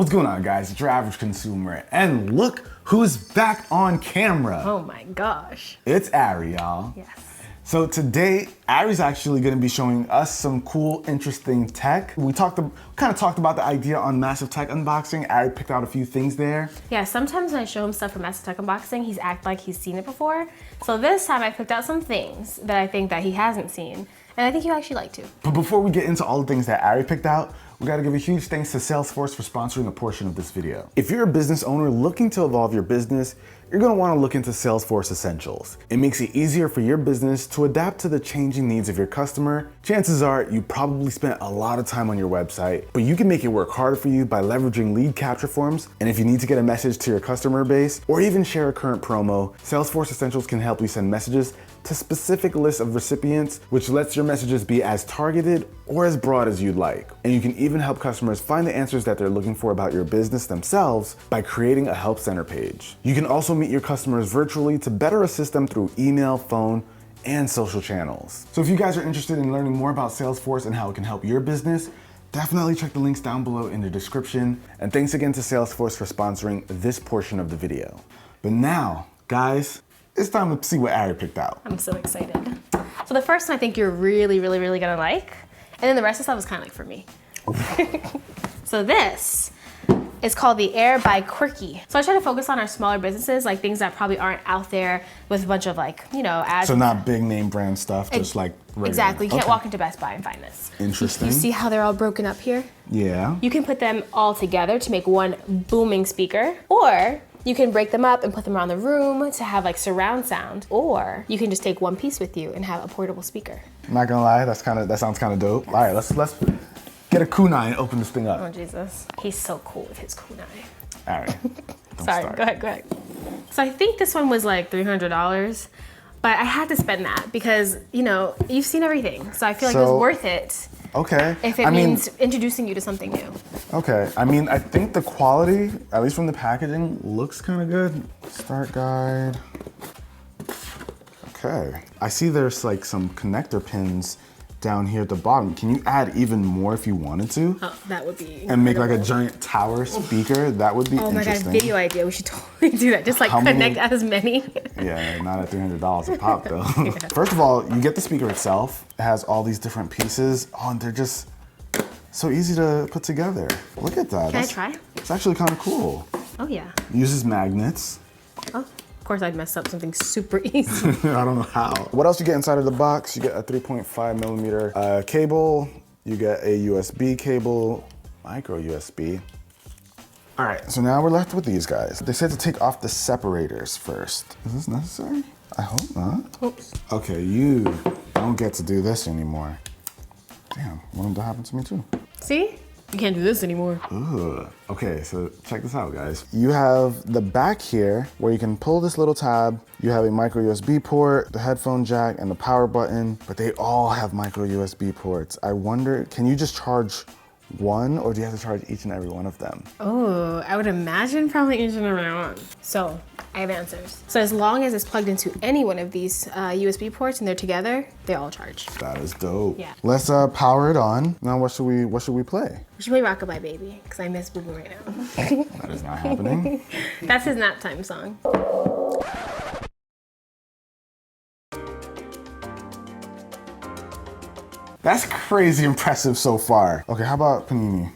What's going on, guys? It's your average consumer, and look who's back on camera. Oh my gosh. It's Ari, y'all. Yes. So today, Ari's actually gonna be showing us some cool, interesting tech. We kind of talked about the idea on Massive Tech Unboxing. Ari picked out a few things there. Yeah, sometimes when I show him stuff from Massive Tech Unboxing, he's act like he's seen it before. So this time I picked out some things that I think that he hasn't seen, and I think you actually like to. But before we get into all the things that Ari picked out, we gotta give a huge thanks to Salesforce for sponsoring a portion of this video. If you're a business owner looking to evolve your business, you're gonna wanna look into Salesforce Essentials. It makes it easier for your business to adapt to the changing needs of your customer. Chances are you probably spent a lot of time on your website, but you can make it work harder for you by leveraging lead capture forms. And if you need to get a message to your customer base or even share a current promo, Salesforce Essentials can help you send messages to specific lists of recipients, which lets your messages be as targeted or as broad as you'd like. And you can even help customers find the answers that they're looking for about your business themselves by creating a help center page. You can also meet your customers virtually to better assist them through email, phone, and social channels. So if you guys are interested in learning more about Salesforce and how it can help your business, definitely check the links down below in the description. And thanks again to Salesforce for sponsoring this portion of the video. But now, guys, it's time to see what Ari picked out. I'm so excited. So the first one I think you're really gonna like, and then the rest of the stuff is kind of like for me. So this is called the Air by Quirky. So I try to focus on our smaller businesses, like things that probably aren't out there with a bunch of like, you know, ads. So not big name brand stuff, just like regular. Exactly, you can't walk into Best Buy and find this. Interesting. You see how they're all broken up here? Yeah. You can put them all together to make one booming speaker, or you can break them up and put them around the room to have like surround sound, or you can just take one piece with you and have a portable speaker. I'm not gonna lie, that sounds kind of dope. All right, let's get a kunai and open this thing up. Oh Jesus, he's so cool with his kunai. All right. Sorry, go ahead. So I think this one was like $300, but I had to spend that because, you know, you've seen everything. So I feel like it was worth it. Okay. If it means introducing you to something new. Okay, I mean, I think the quality, at least from the packaging, looks kind of good. Start guide. Okay. I see there's like some connector pins down here at the bottom. Can you add even more if you wanted to? Oh, that would be incredible. And make like a giant tower speaker? That would be interesting. Oh my God, video idea. We should totally do that. Just like connect as many. Yeah, not at $300 a pop though. Yeah. First of all, you get the speaker itself. It has all these different pieces. Oh, and they're just so easy to put together. Look at that. Can I try? It's actually kind of cool. Oh yeah. Uses magnets. Oh. Of course I'd mess up something super easy. I don't know how. What else you get inside of the box? You get a 3.5 millimeter cable. You get a USB cable, micro USB. All right, so now we're left with these guys. They said to take off the separators first. Is this necessary? I hope not. Oops. Okay, you don't get to do this anymore. Damn, wanted to happen to me too. See? You can't do this anymore. Ugh. Okay, so check this out, guys. You have the back here where you can pull this little tab. You have a micro USB port, the headphone jack, and the power button, but they all have micro USB ports. I wonder, can you just charge one, or do you have to charge each and every one of them? Oh, I would imagine probably each and every one. So I have answers. So as long as it's plugged into any one of these USB ports and they're together, they all charge. That is dope. Yeah. Let's power it on. Now what should we play? We should play Rockabye Baby, because I miss Boo Boo right now. That is not happening. That's his nap time song. That's crazy impressive so far. Okay, how about Panini?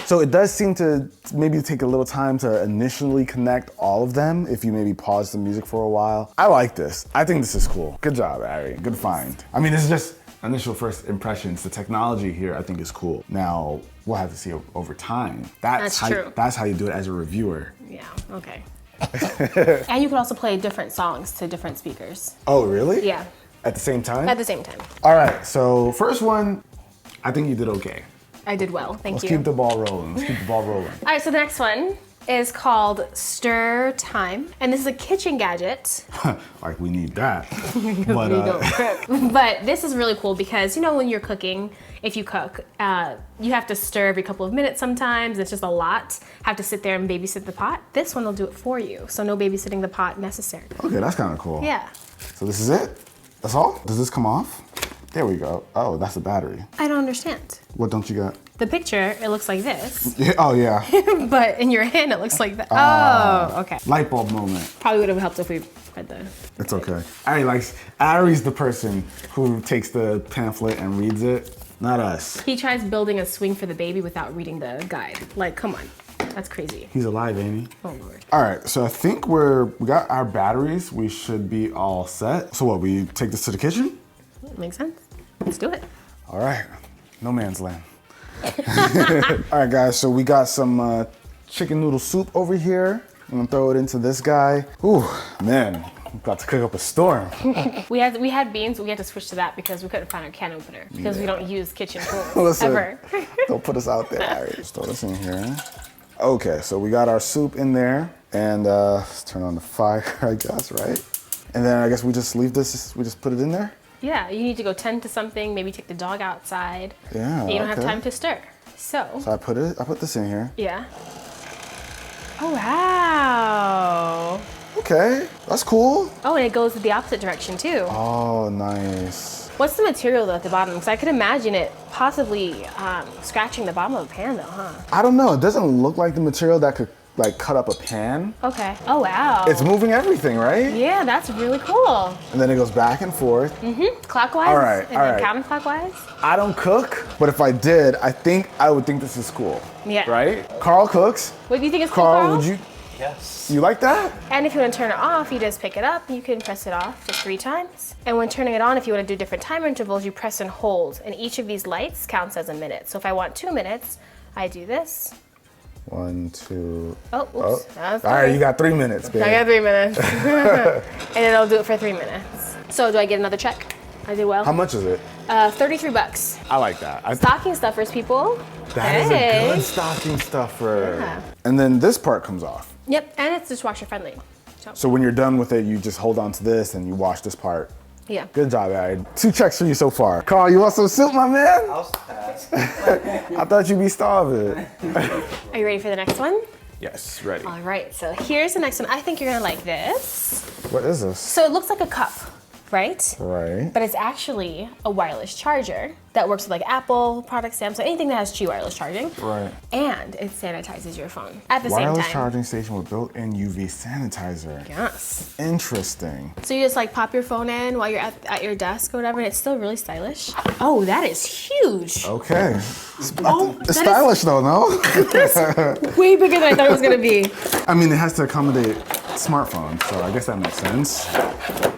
So it does seem to maybe take a little time to initially connect all of them if you maybe pause the music for a while. I like this. I think this is cool. Good job, Ari. Good find. I mean, this is just initial first impressions. The technology here I think is cool. Now, we'll have to see over time. That's true. That's how you do it as a reviewer. Yeah, okay. And you can also play different songs to different speakers. Oh, really? Yeah. At the same time? At the same time. All right, so first one, I think you did okay. I did well, thank you. Let's keep the ball rolling. All right, so the next one is called Stir Time. And this is a kitchen gadget. Like we need that. But this is really cool because, you know, when you're cooking, if you cook, you have to stir every couple of minutes sometimes. It's just a lot. Have to sit there and babysit the pot. This one will do it for you. So no babysitting the pot necessary. Okay, that's kind of cool. Yeah. So this is it? That's all? Does this come off? There we go. Oh, that's the battery. I don't understand. What don't you got? The picture, it looks like this. Yeah, oh, yeah. But in your hand, it looks like that. Oh, okay. Light bulb moment. Probably would have helped if we read the... It's okay. Ari's the person who takes the pamphlet and reads it, not us. He tries building a swing for the baby without reading the guide. Like, come on. That's crazy. He's alive, ain't he? Oh, Lord. All right, so I think we got our batteries. We should be all set. So what, we take this to the kitchen? Makes sense. Let's do it. All right, no man's land. All right, guys, so we got some chicken noodle soup over here. I'm gonna throw it into this guy. Ooh, man, I'm about to cook up a storm. We had beans, we had to switch to that because we couldn't find our can opener because we don't use kitchen tools Listen, ever. Don't put us out there, Ari. Just throw this in here. Okay, so we got our soup in there, and let's turn on the fire, I guess, right? And then I guess we just leave this, we just put it in there? Yeah, you need to go tend to something, maybe take the dog outside. Yeah, You don't have time to stir. So I put this in here. yeah. Oh, wow. Okay, that's cool. Oh, and it goes the opposite direction too. Oh, nice. What's the material though at the bottom? Because I could imagine it possibly scratching the bottom of the pan though, huh? I don't know, it doesn't look like the material that could like cut up a pan. Okay. Oh, wow. It's moving everything, right? Yeah, that's really cool. And then it goes back and forth. Clockwise? All right, And all then right. counterclockwise? I don't cook, but if I did, I would think this is cool. Yeah. Right? Carl cooks. What do you think is cool, Carl, Carl? would you? Yes. You like that? And if you want to turn it off, you just pick it up. You can press it off just 3 times. And when turning it on, if you want to do different time intervals, you press and hold. And each of these lights counts as a minute. So if I want 2 minutes, I do this. 1, 2. Oh, oops. That's All right, you got 3 minutes, baby. I got 3 minutes. And then I'll do it for 3 minutes. So do I get another check? I did well. How much is it? $33. I like that. Stocking stuffers, people. That is Hey. a good stocking stuffer. Yeah. And then this part comes off. Yep, and it's dishwasher friendly. So when you're done with it, you just hold on to this and you wash this part. Yeah. Good job, Ari. 2 checks for you so far. Carl, you want some soup, my man? I'll pass. I thought you'd be starving. Are you ready for the next one? Yes, ready. All right, so here's the next one. I think you're gonna like this. What is this? So it looks like a cup, right? Right. But it's actually a wireless charger that works with like Apple products, Samsung, anything that has Qi wireless charging. Right. And it sanitizes your phone at the Wireless same time. charging station with built-in UV sanitizer. Yes. Interesting. So you just like pop your phone in while you're at your desk or whatever, and it's still really stylish. Oh, that is huge. Okay. Oh, It's that stylish though, no? is way bigger than I thought it was gonna be. I mean, it has to accommodate smartphones, so I guess that makes sense.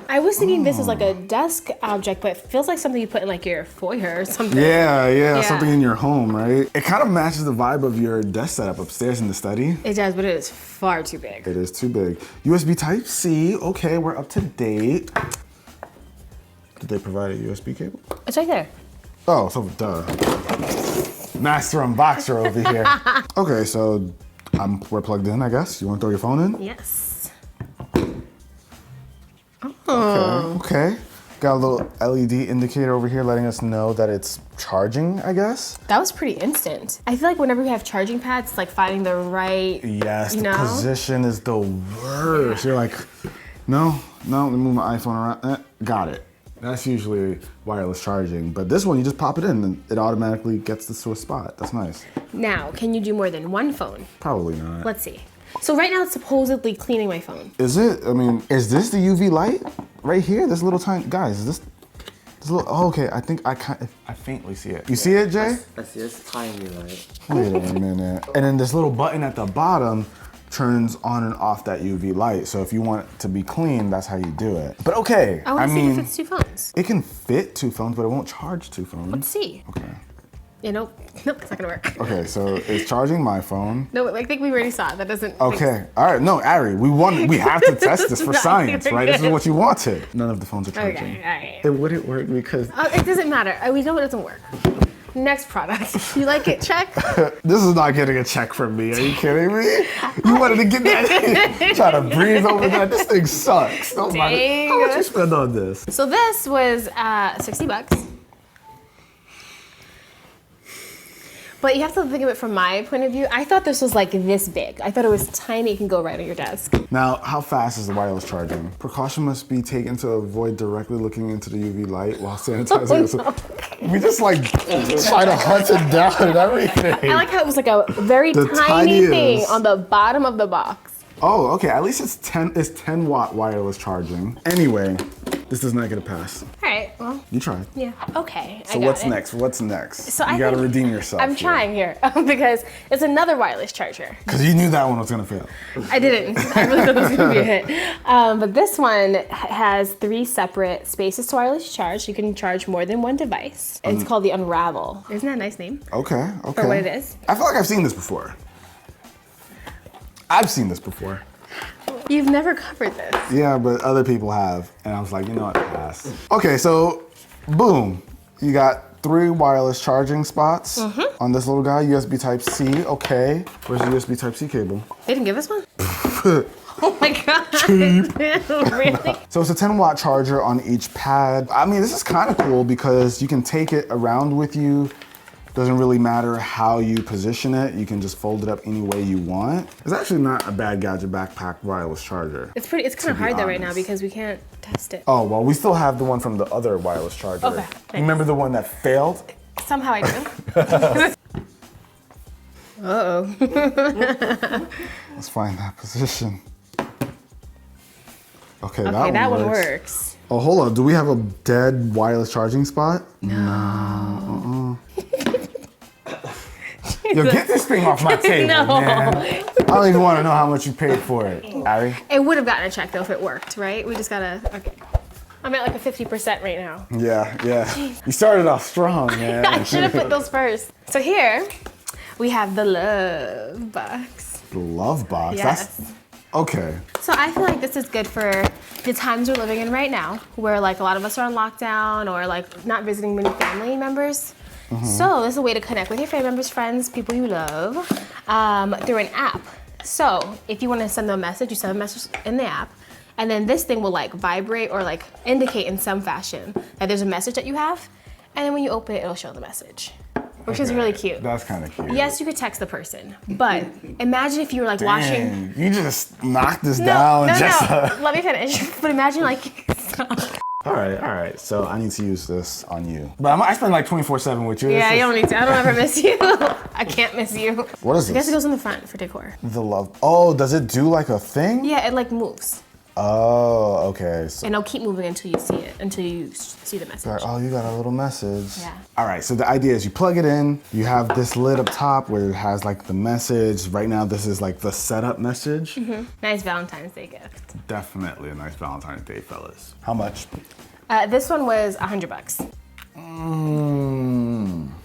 I was thinking this is like a desk object, but it feels like something you put in like your foyer or something. Yeah, Yeah. something in your home, right? It kind of matches the vibe of your desk setup upstairs in the study. It does, but it is far too big. It is too big. USB Type-C, okay, we're up to date. Did they provide a USB cable? It's right there. Oh, so duh. Master unboxer over here. Okay, so we're plugged in, I guess. You want to throw your phone in? Yes. Oh. Okay. Got a little LED indicator over here letting us know that it's charging, I guess. That was pretty instant. I feel like whenever we have charging pads, it's like finding the right, Yes, you the know? position is the worst. You're like, no, let me move my iPhone around. Got it. That's usually wireless charging, but this one, you just pop it in and it automatically gets this to a spot. That's nice. Now, can you do more than one phone? Probably not. Let's see. So right now it's supposedly cleaning my phone. Is it? I mean, is this the UV light right here? This little tiny, guys, is this little, oh, okay, I think I faintly see it. You see it, Jay? I see it's tiny light. Wait a minute. And then this little button at the bottom turns on and off that UV light. So if you want it to be clean, that's how you do it. But okay, I want to see if it's 2 phones. it can fit 2 phones, but it won't charge 2 phones. Let's see. Okay. Yeah, nope, it's not gonna work. Okay, so it's charging my phone. No, I think we already saw it. That doesn't. Okay, all right, no, Ari, we have to test this for Not science, gonna right? This is get what you wanted. None of the phones are charging. Okay, all right. It wouldn't work because It doesn't matter. We know it doesn't work. Next product. You like it? Check. this is not getting a check from me. Are you kidding me? You wanted to get that, try to breathe over that. This thing sucks. Oh my, Dang. how much you spend on this? So this was $60. But you have to think of it from my point of view. I thought this was like this big. I thought it was tiny. It can go right on your desk. Now, how fast is the wireless charging? Precaution must be taken to avoid directly looking into the UV light while sanitizing. Oh, no. We just like try to hunt it down and everything. I like how it was like a very The tiny thing tiniest. on the bottom of the box. Oh, okay. At least it's 10 watt wireless charging. Anyway, this does not get a pass. All right, well, You tried. yeah, okay. So what's next? What's next? So you I gotta think redeem yourself. I'm trying here because it's another wireless charger. Because you knew that one was gonna fail. I didn't. I really thought this was gonna be a hit. But this one has 3 separate spaces to wireless charge. You can charge more than one device. It's called the Unravel. Isn't that a nice name? Okay, okay. For what it is? I feel like I've seen this before. I've seen this before. You've never covered this. Yeah, but other people have. And I was like, you know what, pass. Okay, so boom. You got 3 wireless charging spots on this little guy, USB Type-C, okay. Where's the USB Type-C cable? They didn't give us one? Oh my God. Really? So it's a 10 watt charger on each pad. I mean, this is kind of cool because you can take it around with you. Doesn't really matter how you position it. You can just fold it up any way you want. It's actually not a bad gadget backpack wireless charger. It's kind of hard though right now honest. because we can't test it. Oh, well, we still have the one from the other wireless charger. Okay, You thanks. remember the one that failed? Somehow I do. Uh-oh. Let's find that position. Okay, Okay, that one works. works. Oh, hold on. Do we have a dead wireless charging spot? No. Yo, get this thing off my table, No. man. I don't even want to know how much you paid for it, Ari. It would have gotten a check though if it worked, right? We just gotta, okay. I'm at like a 50% right now. Yeah. You started off strong, man. I should have put those first. So here, we have the love box. The love box. Yes. That's okay. So I feel like this is good for the times we're living in right now, where like a lot of us are on lockdown or like not visiting many family members. So this is a way to connect with your family members, friends, people you love, through an app. So if you want to send them a message, you send a message in the app, and then this thing will like vibrate or like indicate in some fashion that there's a message that you have, and then when you open it, it'll show the message, which is really cute. That's kind of cute. Yes, you could text the person, but imagine if you were like washing. Dang, you just knocked this down. No. Just Let me finish. But imagine like. All right. So I need to use this on you. But I spend like 24/7 with you. Yeah, It's you just- don't need to. I don't ever miss you. I can't miss you. What is I guess this? it goes in the front for decor. The love. Oh, does it do like a thing? Yeah, it like moves. Oh, okay. So, And it'll keep moving until you see it, until you see the message. oh, you got a little message. Yeah. All right, so the idea is you plug it in, you have this lid up top where it has like the message. Right now, this is like the setup message. Nice Valentine's Day gift. Definitely a nice Valentine's Day, fellas. How much? This one was $100.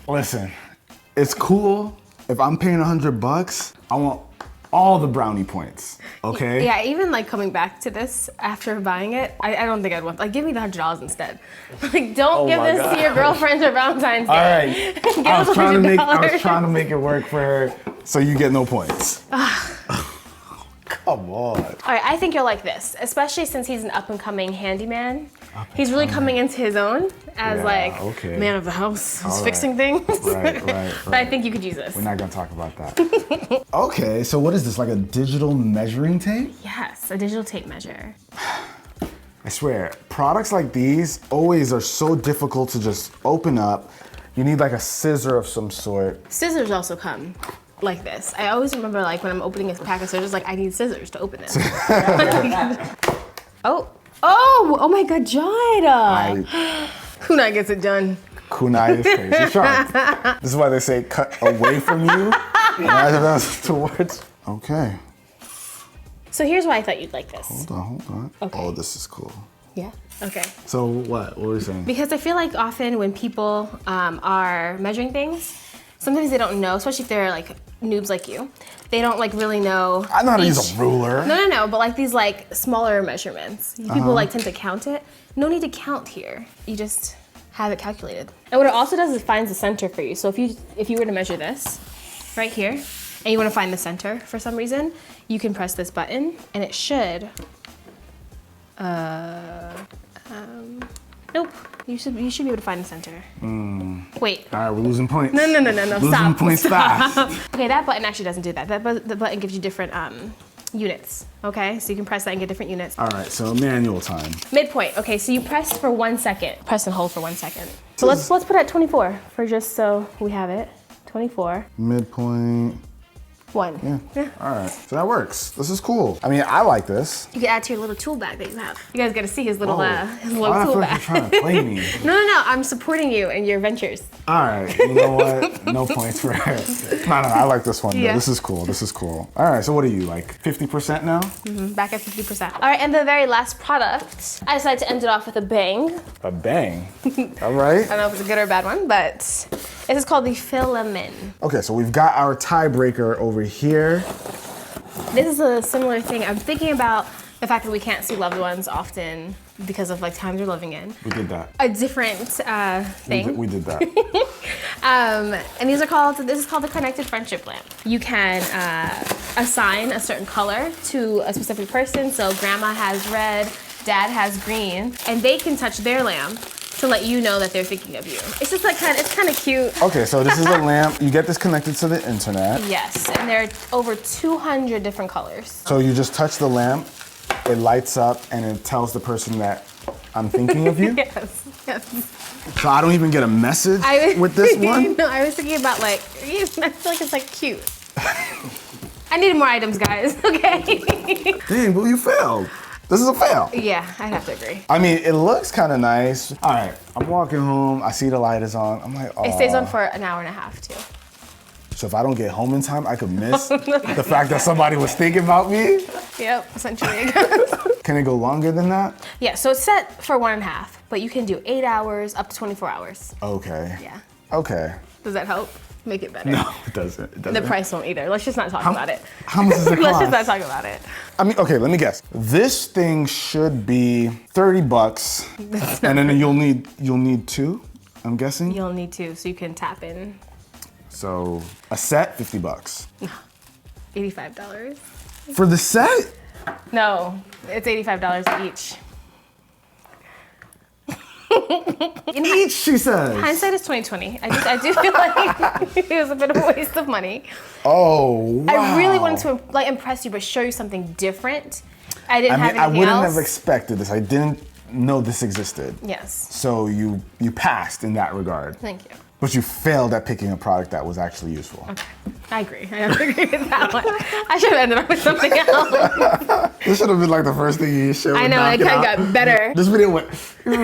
Listen, it's cool. If I'm paying $100, I want all the brownie points, okay? Yeah, even like coming back to this after buying it, I don't think I'd want, like give me the $100 instead. Like don't give my this to your girlfriend for Valentine's Day. All right, Give I us was trying $100. to make it work for her, so you get no points. Come on. All right, I think you'll like this, especially since he's an up-and-coming handyman. He's really coming into his own as Yeah, like okay. man of the house. He's All fixing right. things. Right. But I think you could use this. We're not gonna talk about that. Okay, so what is this, like a digital measuring tape? Yes, a digital tape measure. I swear, products like these always are so difficult to just open up. You need like a scissor of some sort. Scissors also come like this. I always remember like when I'm opening a pack of scissors, like I need scissors to open this. Oh my God, Jada! Kunai gets it done. Kunai is crazy sharp. This is why they say cut away from you, rather than towards. Okay, So here's why I thought you'd like this. hold on. Okay. Oh, this is cool. Yeah. Okay. So what were we saying? Because I feel like often when people are measuring things, sometimes they don't know, especially if they're like noobs like you, they don't like really know. I know how to use a ruler. No, but like these like smaller measurements. People like tend to count it. No need to count here. You just have it calculated. And what it also does is finds the center for you. So if you were to measure this right here, and you want to find the center for some reason, you can press this button, and it should Nope. You should be able to find the center. Wait. All right, we're losing points. No. Losing Stop. points fast. Okay, that button actually doesn't do that. The button gives you different units. Okay, so you can press that and get different units. All right, so manual time. Midpoint. Okay, so you press for 1 second. Press and hold for 1 second. So let's put it at 24 for just so we have it. 24. Midpoint. 1. Yeah. All right, so that works. This is cool. I mean, I like this. You can add to your little tool bag that you have. You guys got to see his little I tool feel like bag. you're trying to play me. No. I'm supporting you in your ventures. All right, you know what? No points for it. No, I like this one. Yeah. This is cool. All right, so what are you, like 50% now? Back at 50%. All right, and the very last product, I decided to end it off with a bang. A bang. All right. I don't know if it's a good or a bad one, but this is called the Filament. Okay, so we've got our tiebreaker over here. This is a similar thing. I'm thinking about the fact that we can't see loved ones often because of like times we're living in. We did that. A different thing. We did that. And this is called the Connected Friendship Lamp. You can assign a certain color to a specific person. So grandma has red, dad has green, and they can touch their lamp to let you know that they're thinking of you. It's just like it's kind of cute. Okay, so this is a lamp. You get this connected to the internet. Yes, and there are over 200 different colors. So you just touch the lamp, it lights up, and it tells the person that I'm thinking of you. Yes. So I don't even get a message with this one? No, I was thinking about I feel like it's like cute. I needed more items, guys, okay? Dang, well, you failed. This is a fail. Yeah, I'd have to agree. I mean, it looks kind of nice. All right, I'm walking home, I see the light is on. I'm like, oh. It stays on for an hour and a half, too. So if I don't get home in time, I could miss the fact that somebody was thinking about me? Yep, essentially. Can it go longer than that? Yeah, so it's set for 1.5, but you can do 8 hours up to 24 hours. Okay. Yeah. Okay. Does that help? Make it better. No, it doesn't. The price won't either. Let's just not talk about it. How much does it cost? Let's just not talk about it. I mean, okay, let me guess. This thing should be $30, and then you'll need 2, I'm guessing? You'll need to, so you can tap in. So a set, $50. $85. For the set? No, it's $85 each. Each, she says. Hindsight is 20/20. I do feel like it was a bit of a waste of money. Oh, wow. I really wanted to impress you, but show you something different. I didn't have anything I wouldn't else. have expected this. I didn't know this existed. Yes. So you passed in that regard. Thank you. But you failed at picking a product that was actually useful. Okay. I agree. I have to agree with that one. I should have ended up with something else. This should have been like the first thing you showed. I know, it kind of got better. This video went. Would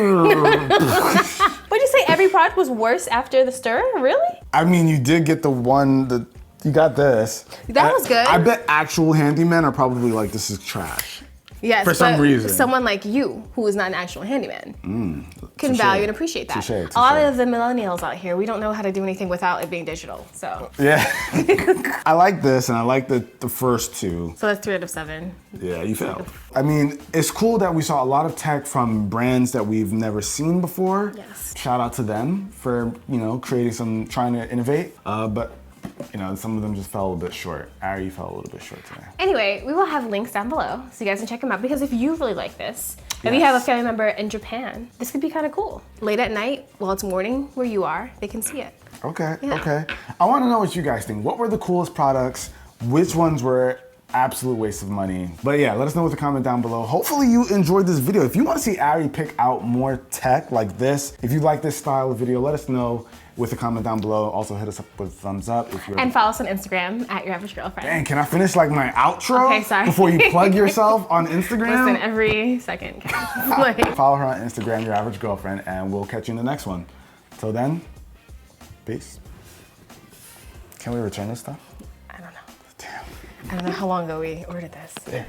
you say every product was worse after the stir? Really? I mean, you did get the one that you got this. That was good. I bet actual handymen are probably like, this is trash. Yes, For some reason. Someone like you, who is not an actual handyman, can touche. value and appreciate that. Touche. A lot of the millennials out here, we don't know how to do anything without it being digital. So Yeah. I like this, and I like the first 2. that's 3 out of 7. Yeah, you failed. I mean, it's cool that we saw a lot of tech from brands that we've never seen before. Yes. Shout out to them for, trying to innovate. But some of them just fell a bit short. Ari, you fell a little bit short today. Anyway, we will have links down below so you guys can check them out, because if you really like this, if you Yes. have a family member in Japan, this could be kind of cool. Late at night, while it's morning where you are, they can see it. Okay, Yeah. okay. I want to know what you guys think. What were the coolest products? Which ones were absolute waste of money? But yeah, let us know with a comment down below. Hopefully you enjoyed this video. If you want to see Ari pick out more tech like this, if you like this style of video, let us know with a comment down below. Also hit us up with a thumbs up if you're. And follow us on Instagram at UrAvgGirlfriend. Dang, can I finish like my outro? Okay, sorry. Before you plug yourself on Instagram? Listen, every second. Like, Follow her on Instagram, UrAvgGirlfriend, and we'll catch you in the next one. Till then, peace. Can we return this stuff? I don't know. Damn. I don't know how long ago we ordered this. Yeah.